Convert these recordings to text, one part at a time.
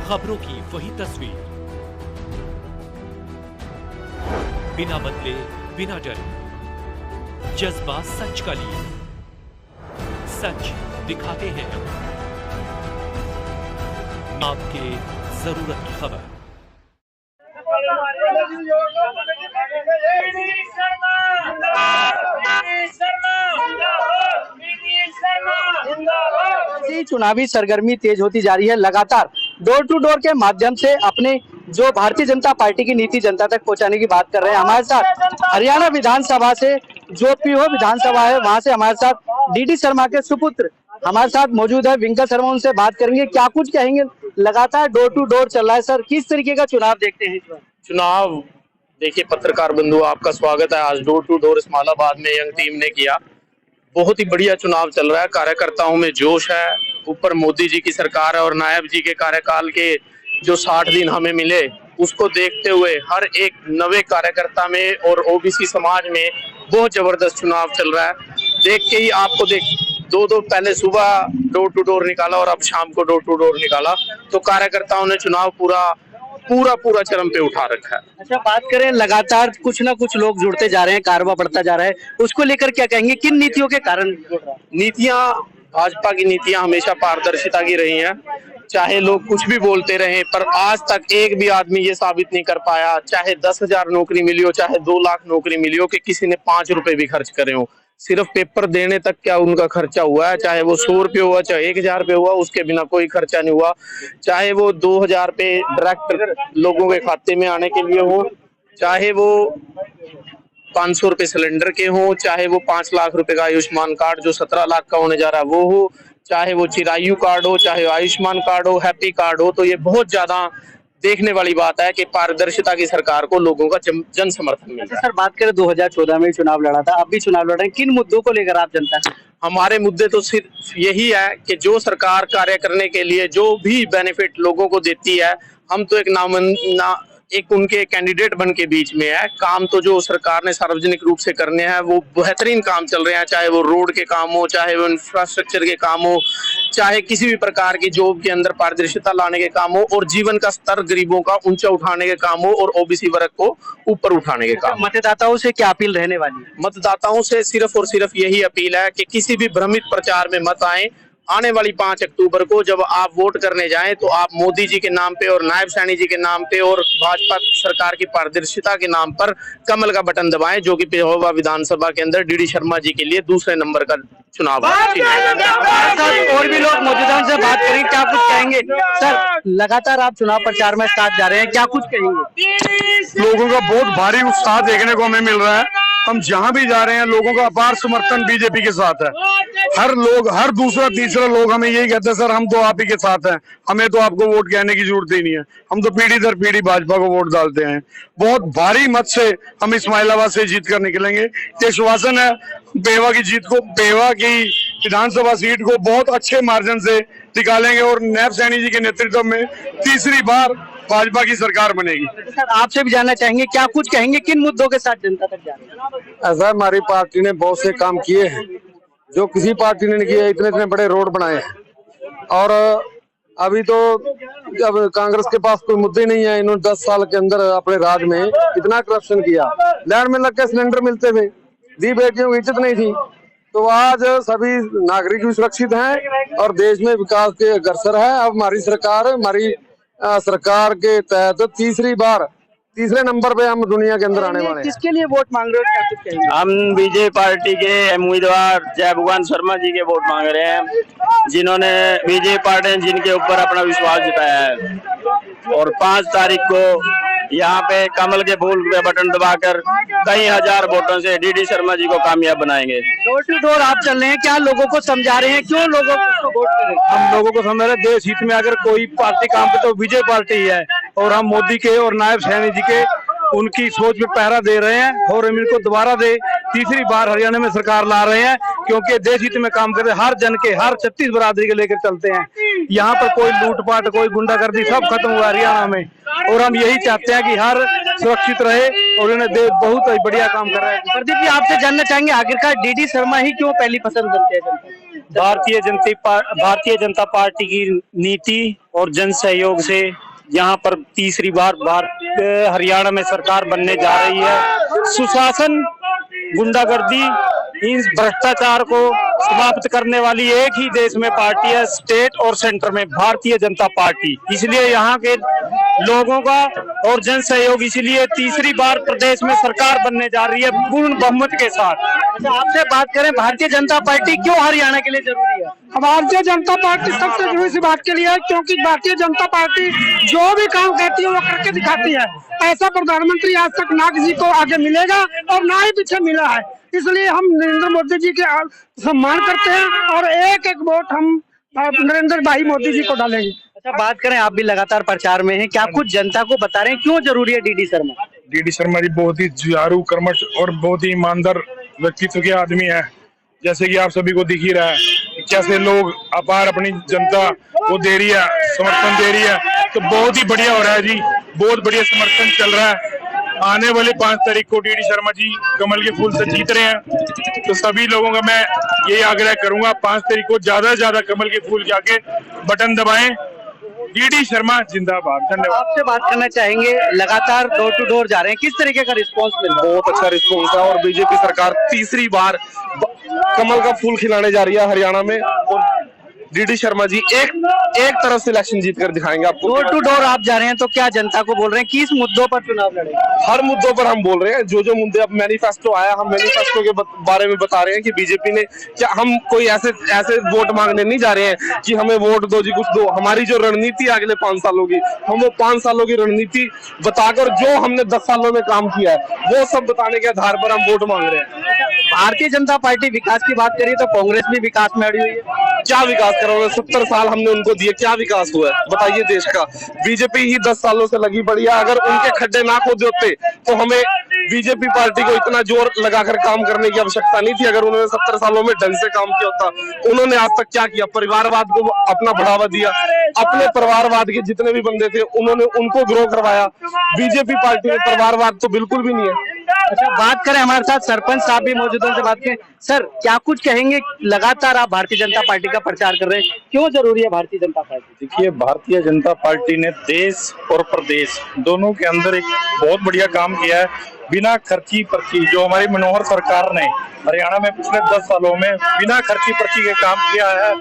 खबरों की वही तस्वीर, बिना बदले बिना डरे, जज्बा सच का लिए, सच दिखाते हैं आपके जरूरत की खबर। चुनावी सरगर्मी तेज होती जा रही है। लगातार डोर टू डोर के माध्यम से अपने जो भारतीय जनता पार्टी की नीति जनता तक पहुंचाने की बात कर रहे हैं। हमारे साथ हरियाणा विधानसभा से जो पीओ विधानसभा है वहां से हमारे साथ डीडी शर्मा के सुपुत्र हमारे साथ मौजूद है विंकल शर्मा। उनसे बात करेंगे, क्या कुछ कहेंगे। लगातार डोर टू डोर चल रहा है सर, किस तरीके का चुनाव देखते हैं इस बार? चुनाव देखिए, पत्रकार बंधु आपका स्वागत है। आज डोर टू डोर इस्माइलाबाद में यंग टीम ने किया। बहुत ही बढ़िया चुनाव चल रहा है। कार्यकर्ताओं में जोश है। ऊपर मोदी जी की सरकार है और नायब जी के कार्यकाल के जो 60 दिन हमें मिले उसको देखते हुए हर एक नवे कार्यकर्ता में और ओबीसी समाज में बहुत जबरदस्त चुनाव चल रहा है। देख के ही आपको दो पहले सुबह डोर टू डोर निकाला और अब शाम को डोर टू डोर निकाला, तो कार्यकर्ताओं ने चुनाव पूरा चरम पे उठा रखा है। अच्छा, बात करें लगातार कुछ ना कुछ लोग जुड़ते जा रहे हैं, कारवा बढ़ता जा रहा है, उसको लेकर क्या कहेंगे? किन नीतियों के कारण? नीतियां, भाजपा की नीतियां हमेशा पारदर्शिता की रही हैं। चाहे लोग कुछ भी बोलते रहे, पर आज तक एक भी आदमी ये साबित नहीं कर पाया, चाहे 10,000 नौकरी मिली हो, चाहे 2 लाख नौकरी मिली हो, कि किसी ने 5 रुपए भी खर्च करे हो। सिर्फ पेपर देने तक क्या उनका खर्चा हुआ है, चाहे वो 100 रुपये हुआ, चाहे 1,000 रुपये हुआ, उसके बिना कोई खर्चा नहीं हुआ। चाहे वो 2,000 रुपये डायरेक्ट लोगों के खाते में आने के लिए हो, चाहे वो 500 रुपये सिलेंडर के हो, चाहे वो 5 लाख रुपए का आयुष्मान कार्ड जो 17 लाख का होने जा रहा है वो हो, चाहे वो चिरायु कार्ड हो, चाहे आयुष्मान कार्ड हो, हैप्पी कार्ड हो। तो ये बहुत ज्यादा देखने वाली बात है कि पारदर्शिता की सरकार को लोगों का जन समर्थन मिल रहा है। सर, बात करें 2014 में चुनाव लड़ा था, अब भी चुनाव लड़ रहे हैं, किन मुद्दों को लेकर आप जनता? हमारे मुद्दे तो सिर्फ यही है कि जो सरकार कार्य करने के लिए जो भी बेनिफिट लोगों को देती है, हम तो एक उनके कैंडिडेट बन के बीच में है। काम तो जो सरकार ने सार्वजनिक रूप से करने हैं वो बेहतरीन काम चल रहे हैं, चाहे वो रोड के काम हो, चाहे वो इंफ्रास्ट्रक्चर के काम हो, चाहे किसी भी प्रकार की जॉब के अंदर पारदर्शिता लाने के काम हो, और जीवन का स्तर गरीबों का ऊंचा उठाने के काम हो, और ओबीसी वर्ग को ऊपर उठाने के काम। मतदाताओं से क्या अपील रहने वाली है? मतदाताओं से सिर्फ और सिर्फ यही अपील है कि किसी भी भ्रमित प्रचार में मत आए। आने वाली 5 अक्टूबर को जब आप वोट करने जाएं तो आप मोदी जी के नाम पे और नायब सैनी जी के नाम पे और भाजपा सरकार की पारदर्शिता के नाम पर कमल का बटन दबाएं, जो कि पेहोवा विधानसभा के अंदर डीडी शर्मा जी के लिए दूसरे नंबर का चुनाव है। और भी लोग मौजूद हैं, उनसे बात करेंगे, क्या कुछ कहेंगे। सर, लगातार आप चुनाव प्रचार में साथ जा रहे हैं, क्या कुछ कहेंगे? लोगों का बहुत भारी उत्साह देखने को हमें मिल रहा है। हम जहां भी जा रहे हैं लोगों का अपार समर्थन बीजेपी के साथ है। हर दूसरा तीसरा लोग हमें यही कहते हैं, सर हम तो आप ही के साथ हैं, हमें तो आपको वोट कहने की जरूरत ही नहीं है, हम तो पीढ़ी दर पीढ़ी भाजपा को वोट डालते हैं। बहुत भारी मत से हम इस्माइलाबाद से जीत कर निकलेंगे। ये श्वासन है पेवा की जीत को, पेवा की विधानसभा सीट को बहुत अच्छे मार्जिन से निकालेंगे और नायब सैनी जी के नेतृत्व में तीसरी बार भाजपा की सरकार बनेगी। सर, आपसे भी जानना चाहेंगे, क्या कुछ कहेंगे, किन मुद्दों के साथ जनता तक जा रहे हैं? ऐसा हमारी पार्टी ने बहुत से काम किए हैं जो किसी पार्टी ने नहीं किए। इतने बड़े रोड बनाए हैं और अभी तो अब कांग्रेस के पास कोई मुद्दे नहीं है। इन्होंने 10 साल के अंदर अपने राज में इतना करप्शन किया, लैंड में लग के सिलेंडर मिलते थे, दी बेटियों की इज्जत नहीं थी। तो आज सभी नागरिक भी सुरक्षित हैं और देश में विकास के अग्रसर है। अब हमारी सरकार के तहत तीसरे नंबर पे हम दुनिया के अंदर आने वाले हैं। किसके लिए वोट मांग रहे हो, क्या कुछ कहेंगे? हम बीजेपी पार्टी के उम्मीदवार जय भगवान शर्मा जी के वोट मांग रहे हैं, जिन्होंने बीजेपी पार्टी ने जिनके ऊपर अपना विश्वास जताया है। और 5 तारीख को यहाँ पे कमल के फूल पे बटन दबाकर कई हजार वोटों से डीडी शर्मा जी को कामयाब बनाएंगे। डोर टू डोर आप चल रहे हैं, क्या लोगों को समझा रहे हैं, क्यों लोगों को वोट करें? हम लोगों को समझ रहे हैं, देश हित में अगर कोई पार्टी काम पे तो विजय पार्टी ही है, और हम मोदी के और नायब सैनी जी के उनकी सोच पे पहरा दे रहे हैं और हम इनको दोबारा तीसरी बार हरियाणा में सरकार ला रहे हैं, क्योंकि देश हित में काम करते, हर जन के, हर 36 बरादरी के लेकर चलते हैं। यहाँ पर कोई लूटपाट, कोई गुंडागर्दी सब खत्म हुआ हरियाणा में, और हम यही चाहते हैं कि हर सुरक्षित रहे, और इन्हें बहुत ही बढ़िया काम कर रहा है। प्रदीप जी, आपसे जानना चाहेंगे, आखिरकार डीडी शर्मा ही क्यों पहली पसंद बनते हैं? भारतीय जनता पार्टी की नीति और जन सहयोग से यहाँ पर तीसरी बार हरियाणा में सरकार बनने जा रही है। सुशासन, गुंडागर्दी, इन भ्रष्टाचार को समाप्त करने वाली एक ही देश में पार्टी है, स्टेट और सेंटर में, भारतीय जनता पार्टी। इसलिए यहाँ के लोगों का और जन सहयोग, इसलिए तीसरी बार प्रदेश में सरकार बनने जा रही है पूर्ण बहुमत के साथ। अच्छा, आपसे बात करें भारतीय जनता पार्टी क्यों हरियाणा के लिए जरूरी है? भारतीय जनता पार्टी सबसे जरूरी सी बात के लिए है, क्योंकि भारतीय जनता पार्टी जो भी काम करती है वो करके दिखाती है। ऐसा प्रधानमंत्री आज तक ना किसी को आगे मिलेगा और ना ही पीछे मिला है। इसलिए हम नरेंद्र मोदी जी के सम्मान करते हैं और एक एक वोट हम नरेंद्र भाई मोदी जी को डालेंगे। अच्छा, बात करें, आप भी लगातार प्रचार में हैं, क्या कुछ जनता को बता रहे हैं क्यों जरूरी है डीडी शर्मा? डीडी शर्मा जी बहुत ही जुझारू, कर्मठ और बहुत ही ईमानदार व्यक्तित्व के आदमी है। जैसे कि आप सभी को दिख ही रहा है कैसे लोग अपार अपनी जनता को दे रही है, समर्थन दे रही है, तो बहुत ही बढ़िया हो रहा है जी, बहुत बढ़िया समर्थन चल रहा है। आने वाले 5 तारीख को डीडी शर्मा जी कमल के फूल से जीत रहे हैं, तो सभी लोगों का मैं ये आग्रह करूंगा 5 तारीख को ज्यादा से ज्यादा कमल के फूल जाके बटन दबाएं। डीडी शर्मा जिंदाबाद। धन्यवाद। आपसे बात करना चाहेंगे, लगातार डोर टू डोर जा रहे हैं, किस तरीके का रिस्पांस मिल रहा है? बहुत अच्छा रिस्पॉन्स है और बीजेपी सरकार तीसरी बार कमल का फूल खिलाने जा रही है हरियाणा में और डीडी शर्मा जी एक तरफ से इलेक्शन जीत कर दिखाएंगे आपको। डोर टू डोर आप जा रहे हैं तो क्या जनता को बोल रहे हैं किस मुद्दों पर चुनाव लड़ेंगे? हर मुद्दों पर हम बोल रहे हैं, जो जो मुद्दे अब मैनिफेस्टो आया, हम मैनिफेस्टो के बारे में बता रहे हैं कि बीजेपी ने क्या, हम कोई ऐसे वोट मांगने नहीं जा रहे हैं कि हमें वोट दो जी, कुछ दो। हमारी जो रणनीति है अगले 5 सालों की, हम वो 5 सालों की रणनीति बताकर जो हमने 10 सालों में काम किया है वो सब बताने के आधार पर हम वोट मांग रहे हैं। भारतीय जनता पार्टी विकास की बात करिए तो कांग्रेस भी विकास में अड़ी हुई है। क्या विकास करा उन्होंने? 70 साल हमने उनको दिए, क्या विकास हुआ है बताइए देश का? बीजेपी ही 10 सालों से लगी पड़ी है। अगर उनके खड्डे ना खोदे होते तो हमें बीजेपी पार्टी को इतना जोर लगाकर काम करने की आवश्यकता नहीं थी। अगर उन्होंने 70 सालों में ढंग से काम किया होता। उन्होंने आज तक क्या किया? परिवारवाद को अपना बढ़ावा दिया, अपने परिवारवाद के जितने भी बंदे थे उन्होंने उनको ग्रो करवाया। बीजेपी पार्टी में परिवारवाद तो बिल्कुल भी नहीं है। अच्छा, बात करें, हमारे साथ सरपंच साहब भी मौजूद हैं, उनसे बात करें। सर, क्या कुछ कहेंगे, लगातार आप भारतीय जनता पार्टी का प्रचार कर रहे हैं, क्यों जरूरी है भारतीय जनता पार्टी? देखिए, भारतीय जनता पार्टी ने देश और प्रदेश दोनों के अंदर एक बहुत बढ़िया काम किया है। बिना खर्ची पर्ची, जो हमारी मनोहर सरकार ने हरियाणा में पिछले 10 सालों में बिना खर्ची पर्ची के काम किया है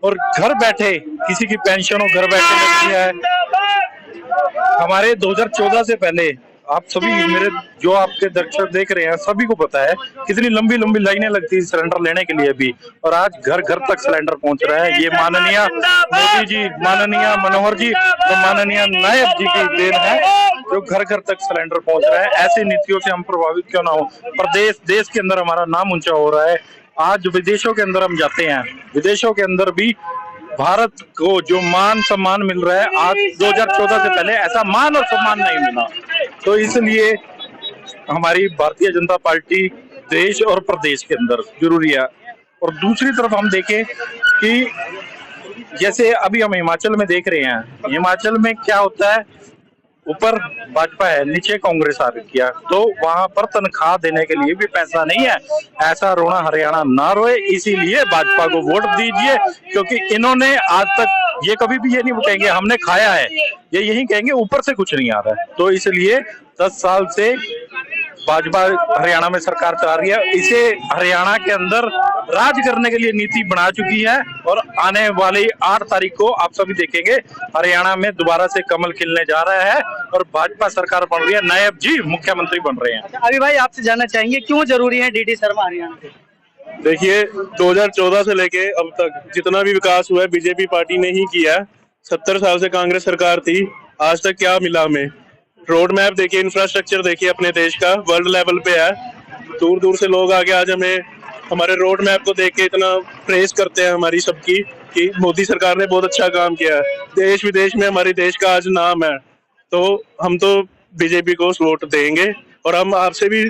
और घर बैठे किसी की पेंशन हो घर बैठे मिल किया है। हमारे 2014 से पहले आप सभी मेरे जो आपके दर्शक देख रहे हैं सभी को पता है कितनी लंबी लंबी लाइनें लगती है सिलेंडर लेने के लिए भी, और आज घर घर तक सिलेंडर पहुंच रहा है। ये माननीय मोदी जी, माननीय मनोहर जी और माननीय नायब जी की देन है जो घर घर तक सिलेंडर पहुंच रहा है। ऐसी नीतियों से हम प्रभावित क्यों ना हो? प्रदेश देश के अंदर हमारा नाम ऊंचा हो रहा है। आज विदेशों के अंदर हम जाते हैं, विदेशों के अंदर भी भारत को जो मान सम्मान मिल रहा है, आज 2014 से पहले ऐसा मान और सम्मान नहीं मिला। तो इसलिए हमारी भारतीय जनता पार्टी देश और प्रदेश के अंदर जरूरी है। और दूसरी तरफ हम देखें कि जैसे अभी हम हिमाचल में देख रहे हैं, हिमाचल में क्या होता है, ऊपर भाजपा है, नीचे कांग्रेस आ रही है, तो वहां पर तनख्वाह देने के लिए भी पैसा नहीं है। ऐसा रोना हरियाणा ना रोए, इसीलिए भाजपा को वोट दीजिए, क्योंकि इन्होंने आज तक ये कभी भी ये नहीं कहेंगे हमने खाया है, ये यही कहेंगे ऊपर से कुछ नहीं आ रहा है। तो इसलिए 10 साल से भाजपा हरियाणा में सरकार चला रही है, इसे हरियाणा के अंदर राज करने के लिए नीति बना चुकी है। और आने वाली 8 तारीख को आप सभी देखेंगे हरियाणा में दोबारा से कमल खिलने जा रहा है और भाजपा सरकार बन रही है, नायब जी मुख्यमंत्री बन रहे हैं। अच्छा, अभी भाई आपसे जानना चाहेंगे क्यों जरूरी है डीडी शर्मा हरियाणा के? देखिए, 2014 से लेके अब तक जितना भी विकास हुआ है बीजेपी पार्टी ने ही किया है। 70 साल से कांग्रेस सरकार थी, आज तक क्या मिला हमें? रोड मैप देखिए, इंफ्रास्ट्रक्चर देखिए, अपने देश का वर्ल्ड लेवल पे है। दूर दूर से लोग आके आज हमें हमारे रोड मैप को देख के इतना प्रेस करते हैं हमारी सबकी कि मोदी सरकार ने बहुत अच्छा काम किया है। देश विदेश में हमारे देश का आज नाम है, तो हम तो बीजेपी को वोट देंगे। और हम आपसे भी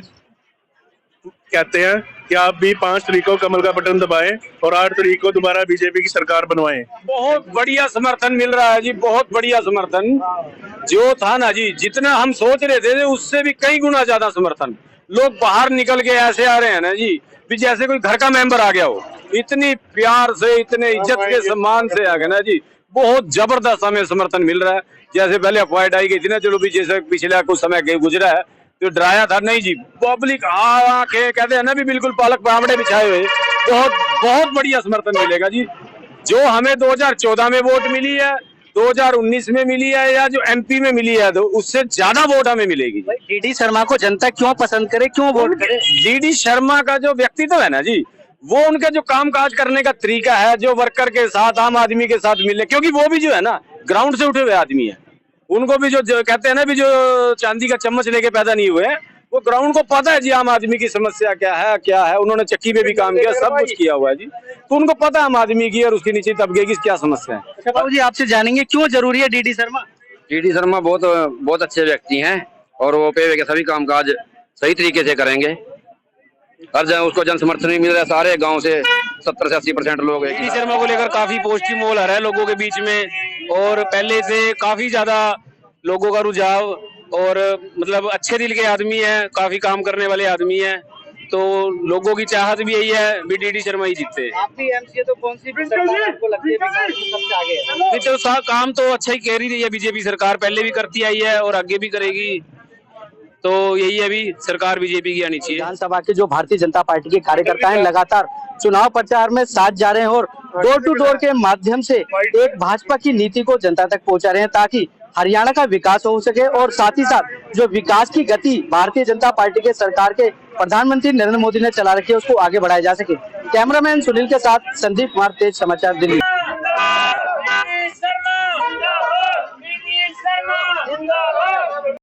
कहते हैं कि आप भी 5 तारीख को कमल का बटन दबाएं और 8 तारीख को दोबारा बीजेपी की सरकार बनवाएं। बहुत बढ़िया समर्थन मिल रहा है जी, बहुत बढ़िया समर्थन जो था ना जी, जितना हम सोच रहे थे उससे भी कई गुना ज्यादा समर्थन। लोग बाहर निकल के ऐसे आ रहे हैं ना जी, भी जैसे कोई घर का मेंबर आ गया हो। इतनी प्यार से, इतने इज्जत के सम्मान से आगे ना जी, बहुत जबरदस्त हमें समर्थन मिल रहा है। जैसे पहले अफवाह आई गई थी ना, चलो भी जैसे पिछला कुछ समय गुजरा है तो डराया था, नहीं जी, पब्लिक आके कहते हैं ना भी बिल्कुल पालक पावड़े बिछाए हुए, बहुत बहुत बढ़िया समर्थन मिलेगा जी। जो हमें 2014 में वोट मिली है, 2019 में मिली है, या जो एमपी में मिली है, तो उससे ज्यादा वोट हमें मिलेगी। डीडी शर्मा को जनता क्यों पसंद करे, क्यों वोट करे? डीडी शर्मा का जो व्यक्तित्व है ना जी, वो उनका जो काम काज करने का तरीका है, जो वर्कर के साथ, आम आदमी के साथ मिले, क्योंकि वो भी जो है ना ग्राउंड से उठे हुए आदमी है। उनको भी जो कहते हैं ना भी, जो चांदी का चम्मच लेके पैदा नहीं हुए, वो ग्राउंड को पता है जी आम आदमी की समस्या क्या है। उन्होंने चक्की पे भी काम किया, सब कुछ किया हुआ है जी, तो उनको पता है आम आदमी की और उसके नीचे तबके की क्या समस्या है। अच्छा बाबू जी, आपसे जानेंगे क्यों जरूरी है डीडी शर्मा? डीडी शर्मा बहुत अच्छे व्यक्ति हैं और वो पे के सभी कामकाज सही तरीके से करेंगे। हर जगह उसको जन समर्थन भी मिल रहा है, सारे गांव से 70 से 80% लोग हैं। डीडी शर्मा को लेकर काफी पॉजिटिव माहौल आ रहा है लोगों के बीच में, और पहले से काफी ज्यादा लोगों का रुझाव, और मतलब अच्छे दिल के आदमी है, काफी काम करने वाले आदमी है, तो लोगों की चाहत भी यही है भी डीडी शर्मा ही जीते। आप भी एमसीए, तो कौन सी सरकार आपको लगती है विकास में सबसे आगे है? तो काम तो अच्छा ही कह रही है बीजेपी सरकार, पहले भी करती आई है और आगे भी करेगी, तो यही अभी सरकार बीजेपी की आनी चाहिए। विधानसभा के जो भारतीय जनता पार्टी के कार्यकर्ता हैं लगातार चुनाव प्रचार में साथ जा रहे हैं और डोर टू डोर के माध्यम से एक भाजपा की नीति को जनता तक पहुंचा रहे हैं, ताकि हरियाणा का विकास हो सके और साथ ही साथ जो विकास की गति भारतीय जनता पार्टी के सरकार के प्रधानमंत्री नरेंद्र मोदी ने चला रखी है उसको आगे बढ़ाया जा सके। कैमरामैन सुनील के साथ संदीप कुमार, तेज समाचार, दिल्ली।